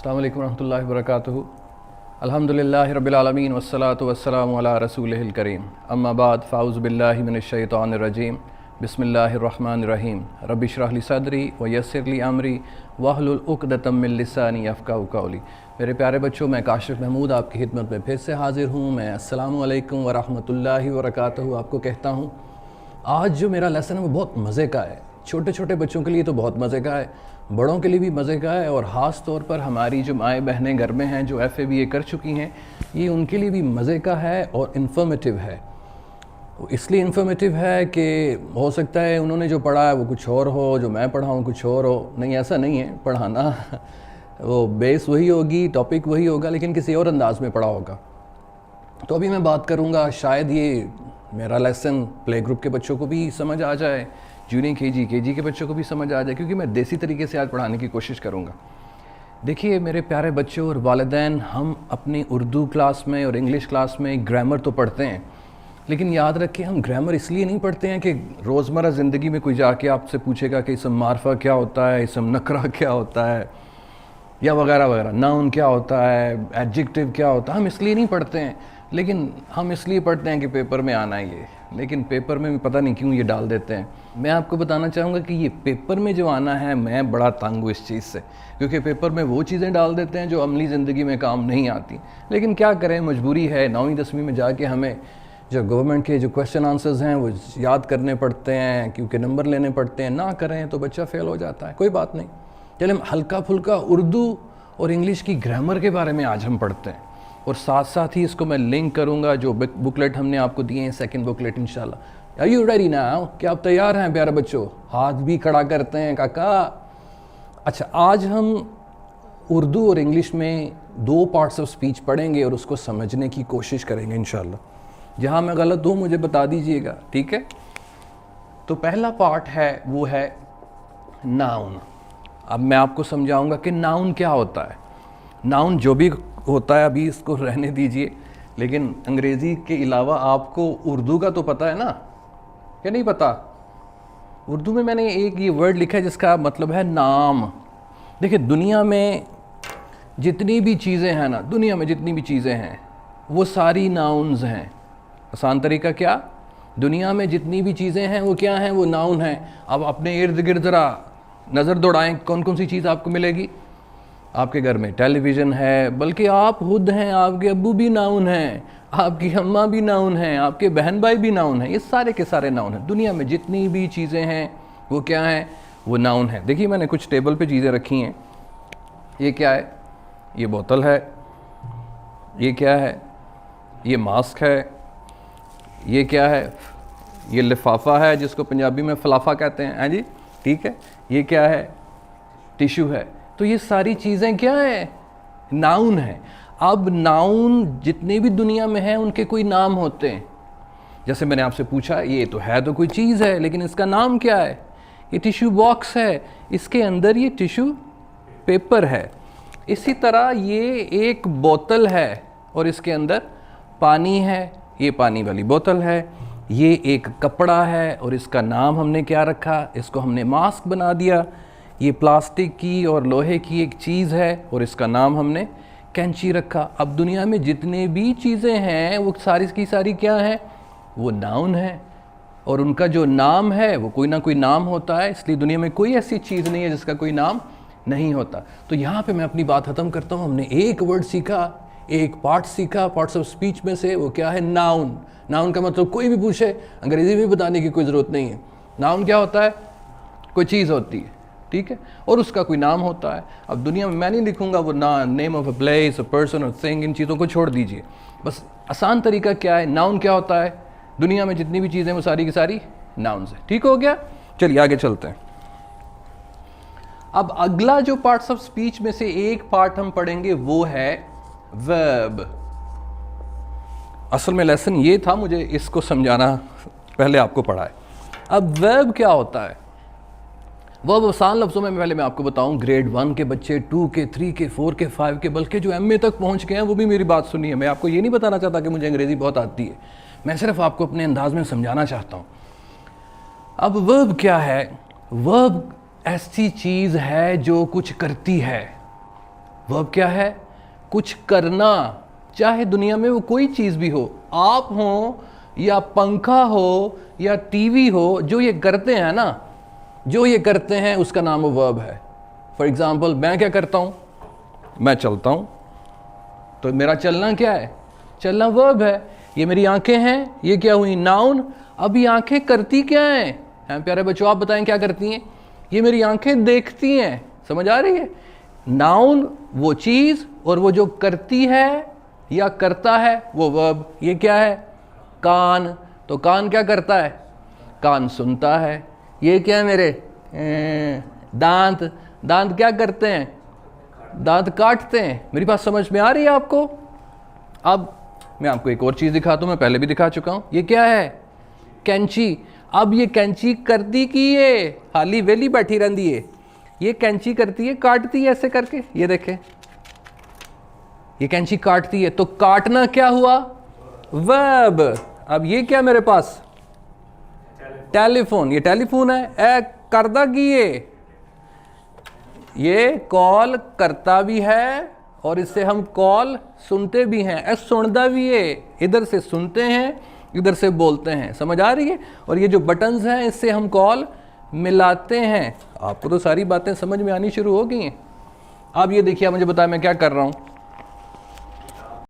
अस्सलामु अलैकुम रहमतुल्लाहि व बरकातुहू। अल्हम्दुलिल्लाहि रब्बिल आलमीन वस्सलातु वस्सलामु अला रसूलिहिल करीम। अम्मा बाद फ़ाऊज़ु बिल्लाहि मिनश शैतानिर रजीम। बिस्मिल्लाहिर रहमानिर रहीम। रब्बि इश्रह ली सदरी व यस्सिर ली अमरी वहलुल उक़दतम मिन लिसानी यफ़क़हू क़ौली। मेरे प्यारे बच्चों, मैं काशिफ़ महमूद आपकी खिदमत में फिर से हाज़िर हूँ। मैं अस्सलामु अलैकुम व रहमतुल्लाहि व बरकातुहू आपको कहता हूँ। आज जो मेरा लेसन है वो बहुत मज़े का है। छोटे छोटे बच्चों के लिए तो बहुत मज़े का है, बड़ों के लिए भी मज़े का है, और ख़ास तौर पर हमारी जो माएँ बहनें घर में हैं जो FA BA कर चुकी हैं, ये उनके लिए भी मज़े का है और इन्फॉर्मेटिव है। इसलिए इन्फॉर्मेटिव है कि हो सकता है उन्होंने जो पढ़ा है वो कुछ और हो, जो मैं पढ़ाऊँ कुछ और हो। नहीं, ऐसा नहीं है। पढ़ाना वो बेस वही होगी, टॉपिक वही होगा, लेकिन किसी और अंदाज में पढ़ा होगा। तो अभी मैं बात करूँगा, शायद ये मेरा लेसन प्ले ग्रुप के बच्चों को भी समझ आ जाए, जूनियर KG के बच्चों को भी समझ आ जाए, क्योंकि मैं देसी तरीके से आज पढ़ाने की कोशिश करूँगा। देखिए मेरे प्यारे बच्चों और वालिदैन, हम अपनी उर्दू क्लास में और इंग्लिश क्लास में ग्रामर तो पढ़ते हैं, लेकिन याद रखें हम ग्रामर इसलिए नहीं पढ़ते हैं कि रोज़मर्रा ज़िंदगी में कोई जाके आपसे पूछेगा कि इसम मार्फा क्या होता है, इसम नकरा क्या होता है, या वगैरह वगैरह, नाउन क्या होता है, एडजेक्टिव क्या होता है। हम इसलिए नहीं पढ़ते हैं, लेकिन हम इसलिए पढ़ते हैं कि पेपर में आना है ये। लेकिन पेपर में भी पता नहीं क्यों ये डाल देते हैं। मैं आपको बताना चाहूँगा कि ये पेपर में जो आना है, मैं बड़ा तंग हूँ इस चीज़ से, क्योंकि पेपर में वो चीज़ें डाल देते हैं जो अमली ज़िंदगी में काम नहीं आती। लेकिन क्या करें, मजबूरी है। 9वीं 10वीं में जाके हमें जो गवर्नमेंट के जो क्वेश्चन आंसर्स हैं वो याद करने पड़ते हैं, क्योंकि नंबर लेने पड़ते हैं। ना करें तो बच्चा फेल हो जाता है। कोई बात नहीं, चलिए हम हल्का फुल्का उर्दू और इंग्लिश की ग्रामर के बारे में आज हम पढ़ते हैं, और साथ साथ ही इसको मैं लिंक करूंगा जो बुकलेट हमने आपको दिए हैं, सेकंड बुकलेट इंशाल्लाह। Are you ready now? क्या आप तैयार हैं प्यारे बच्चों? हाथ भी खड़ा करते हैं काका। अच्छा, आज हम उर्दू और इंग्लिश में 2 पार्ट्स ऑफ स्पीच पढ़ेंगे और उसको समझने की कोशिश करेंगे इंशाल्लाह। जहाँ मैं गलत हूँ मुझे बता दीजिएगा, ठीक है? तो पहला पार्ट है वो है नाउन। अब मैं आपको समझाऊंगा कि नाउन क्या होता है। नाउन जो भी होता है, अभी इसको रहने दीजिए, लेकिन अंग्रेज़ी के अलावा आपको उर्दू का तो पता है ना, क्या नहीं पता? उर्दू में मैंने एक ये वर्ड लिखा है जिसका मतलब है नाम। देखिए दुनिया में जितनी भी चीज़ें हैं ना, दुनिया में जितनी भी चीज़ें हैं वो सारी नाउन्स हैं। आसान तरीका क्या? दुनिया में जितनी भी चीज़ें हैं वो क्या हैं? वो नाउन हैं। अब अपने इर्द गिर्द ज़रा नज़र दौड़ाएं, कौन कौन सी चीज़ आपको मिलेगी? आपके घर में टेलीविज़न है, बल्कि आप खुद हैं, आपके अब्बू भी नाउन हैं, आपकी अम्मा भी नाउन हैं, आपके बहन भाई भी नाउन हैं। ये सारे के सारे नाउन हैं। दुनिया में जितनी भी चीज़ें हैं वो क्या हैं? वो नाउन हैं। देखिए मैंने कुछ टेबल पे चीज़ें रखी हैं। ये क्या है? ये बोतल है। ये क्या है? ये मास्क है। ये क्या है? ये लिफाफा है, जिसको पंजाबी में फलाफा कहते हैं। हाँ जी, ठीक है। ये क्या है? टिशू है। तो ये सारी चीज़ें क्या है? नाउन है। अब नाउन जितने भी दुनिया में हैं उनके कोई नाम होते हैं। जैसे मैंने आपसे पूछा, ये तो है तो कोई चीज़ है, लेकिन इसका नाम क्या है? ये टिश्यू बॉक्स है, इसके अंदर ये टिश्यू पेपर है। इसी तरह ये एक बोतल है और इसके अंदर पानी है, ये पानी वाली बोतल है। ये एक कपड़ा है और इसका नाम हमने क्या रखा? इसको हमने मास्क बना दिया। ये प्लास्टिक की और लोहे की एक चीज़ है और इसका नाम हमने कैंची रखा। अब दुनिया में जितने भी चीज़ें हैं वो सारी की सारी क्या हैं? वो नाउन है, और उनका जो नाम है वो कोई ना कोई नाम होता है। इसलिए दुनिया में कोई ऐसी चीज़ नहीं है जिसका कोई नाम नहीं होता। तो यहाँ पे मैं अपनी बात ख़त्म करता हूँ। हमने एक वर्ड सीखा, एक पार्ट सीखा पार्ट्स ऑफ स्पीच में से। वो क्या है? नाउन। नाउन का मतलब कोई भी पूछे, अंग्रेज़ी में बताने की कोई ज़रूरत नहीं है। नाउन क्या होता है? कोई चीज़ होती है, ठीक है, और उसका कोई नाम होता है। अब दुनिया में मैं नहीं लिखूंगा वो name of a place, a person और थिंग, इन चीज़ों को छोड़ दीजिए। बस आसान तरीका क्या है? नाउन क्या होता है? दुनिया में जितनी भी चीज़ें वो सारी की सारी नाउन्स हैं। ठीक हो गया? चलिए आगे चलते हैं। अब अगला जो पार्ट्स ऑफ स्पीच में से एक पार्ट हम पढ़ेंगे वो है वर्ब। असल में लेसन ये था, मुझे इसको समझाना पहले आपको पढ़ा है। अब वर्ब क्या होता है? वर्ब आसान लफ्ज़ों में पहले मैं आपको बताऊं, ग्रेड 1 के बच्चे, 2 के, 3 के, 4 के, 5 के, बल्कि जो MA तक पहुंच गए हैं वो भी मेरी बात सुनिए। मैं आपको ये नहीं बताना चाहता कि मुझे अंग्रेज़ी बहुत आती है, मैं सिर्फ आपको अपने अंदाज में समझाना चाहता हूँ। अब वर्ब क्या है? वर्ब ऐसी चीज़ है जो कुछ करती है। वर्ब क्या है? कुछ करना, चाहे दुनिया में वो कोई चीज़ भी हो, आप हो या पंखा हो या टीवी हो, जो ये करते हैं ना, जो ये करते हैं उसका नाम वर्ब है। फॉर एग्जाम्पल, मैं क्या करता हूँ? मैं चलता हूँ, तो मेरा चलना क्या है? चलना वर्ब है। ये मेरी आंखें हैं, ये क्या हुई? नाउन। अब ये आंखें करती क्या हैं? हैं प्यारे बच्चों, आप बताएं क्या करती हैं? ये मेरी आंखें देखती हैं, समझ आ रही है? नाउन वो चीज़, और वो जो करती है या करता है वो वर्ब। ये क्या है? कान। तो कान क्या करता है? कान सुनता है। ये क्या है मेरे? दांत। दांत क्या करते हैं? दांत काटते हैं। मेरी बात समझ में आ रही है आपको? अब मैं आपको एक और चीज़ दिखाता हूँ, मैं पहले भी दिखा चुका हूँ। ये क्या है? कैंची। अब ये कैंची करती की ये हाली वेली बैठी रहती है, ये कैंची करती है, काटती है ऐसे करके। ये देखें, ये कैंची काटती है, तो काटना क्या हुआ? वर्ब। अब ये क्या मेरे पास? टेलीफोन। ये टेलीफोन है। ए करदा की ये कॉल करता भी है, और इससे हम कॉल सुनते भी हैं। ए सुनदा भी है, इधर से सुनते हैं, इधर से बोलते हैं। समझ आ रही है? और ये जो बटन्स हैं, इससे हम कॉल मिलाते हैं। आपको तो सारी बातें समझ में आनी शुरू हो गई हैं। अब ये देखिए, मुझे बताया मैं क्या कर रहा हूँ।